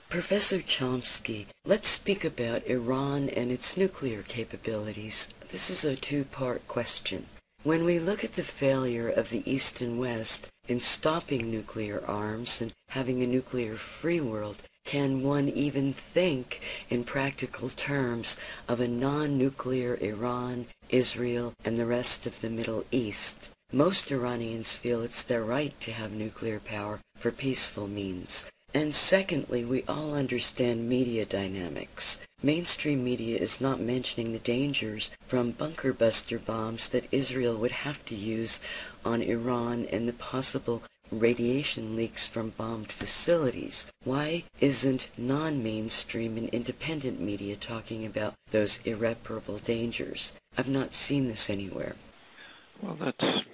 Professor Chomsky, let's speak about Iran and its nuclear capabilities. This is a two-part question. When we look at the failure of the East and West in stopping nuclear arms and having a nuclear-free world, can one even think in practical terms of a non-nuclear Iran, Israel, and the rest of the Middle East? Most Iranians feel it's their right to have nuclear power for peaceful means. And secondly, we all understand media dynamics. Mainstream media is not mentioning the dangers from bunker buster bombs that Israel would have to use on Iran and the possible radiation leaks from bombed facilities. Why isn't non-mainstream and independent media talking about those irreparable dangers? I've not seen this anywhere. Well, that's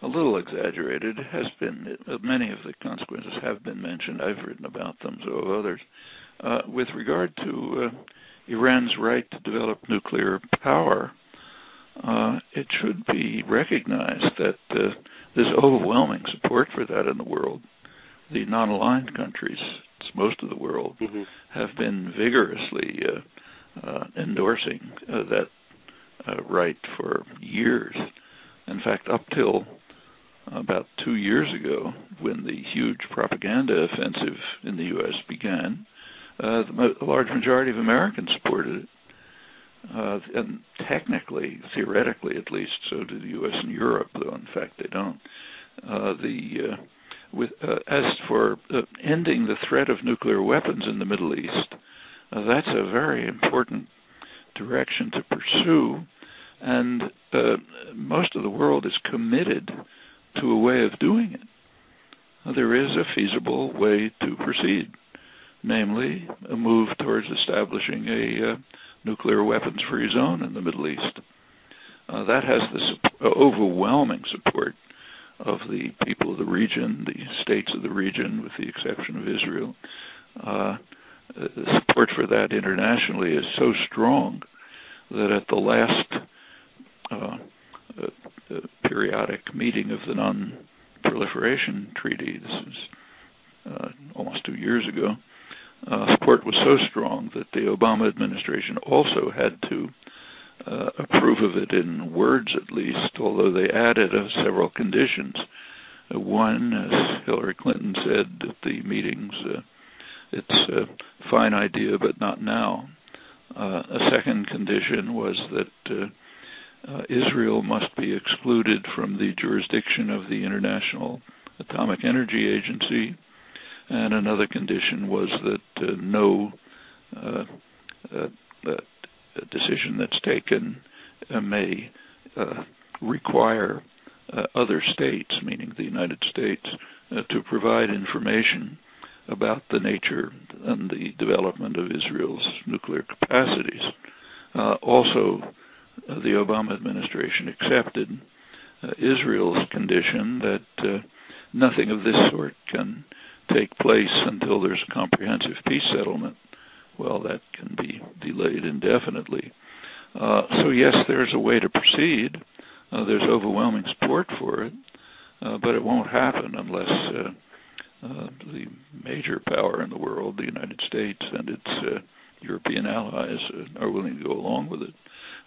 a little exaggerated. It has been, many of the consequences have been mentioned. I've written about them, so have others. With regard to Iran's right to develop nuclear power, it should be recognized that there's overwhelming support for that in the world. The non-aligned countries, it's most of the world, have been vigorously endorsing that right for years. In fact, up till about 2 years ago, when the huge propaganda offensive in the U.S. began, a large majority of Americans supported it. And technically, theoretically at least, so do the U.S. and Europe, though in fact they don't. As for ending the threat of nuclear weapons in the Middle East, that's a very important direction to pursue, and most of the world is committed to a way of doing it. There is a feasible way to proceed, namely a move towards establishing a nuclear weapons-free zone in the Middle East. That has the overwhelming support of the people of the region, the states of the region, with the exception of Israel. The support for that internationally is so strong that at the last periodic meeting of the Non-Proliferation Treaty, this is almost 2 years ago, support was so strong that the Obama administration also had to approve of it in words at least, although they added several conditions. One, as Hillary Clinton said at the meetings, it's a fine idea but not now. A second condition was that Israel must be excluded from the jurisdiction of the International Atomic Energy Agency, and another condition was that no decision that's taken may require other states, meaning the United States, to provide information about the nature and the development of Israel's nuclear capacities. Also, the Obama administration accepted Israel's condition that nothing of this sort can take place until there's a comprehensive peace settlement. Well, that can be delayed indefinitely. So yes, there's a way to proceed. There's overwhelming support for it, but it won't happen unless the major power in the world, the United States and its European allies, are willing to go along with it.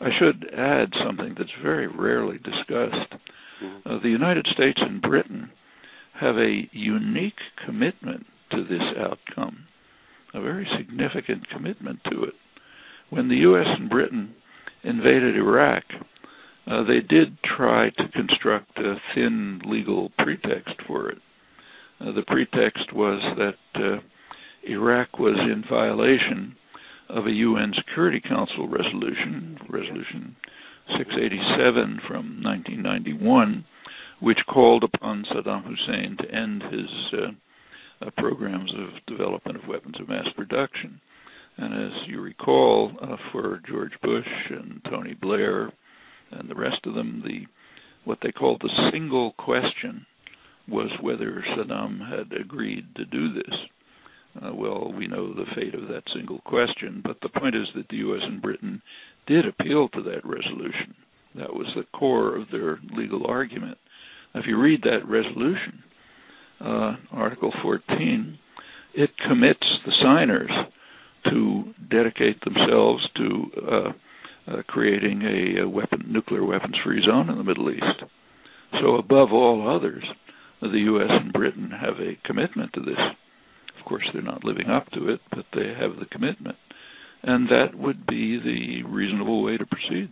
I should add something that's very rarely discussed. The United States and Britain have a unique commitment to this outcome, a very significant commitment to it. When the U.S. and Britain invaded Iraq, they did try to construct a thin legal pretext for it. The pretext was that Iraq was in violation of a UN Security Council resolution, Resolution 687 from 1991, which called upon Saddam Hussein to end his programs of development of weapons of mass production. And as you recall, for George Bush and Tony Blair and the rest of them, what they called the single question was whether Saddam had agreed to do this. Well, we know the fate of that single question, but the point is that the U.S. and Britain did appeal to that resolution. That was the core of their legal argument. If you read that resolution, Article 14, it commits the signers to dedicate themselves to creating a nuclear weapons-free zone in the Middle East. So above all others, the U.S. and Britain have a commitment to this. Of course, they're not living up to it, but they have the commitment. And that would be the reasonable way to proceed.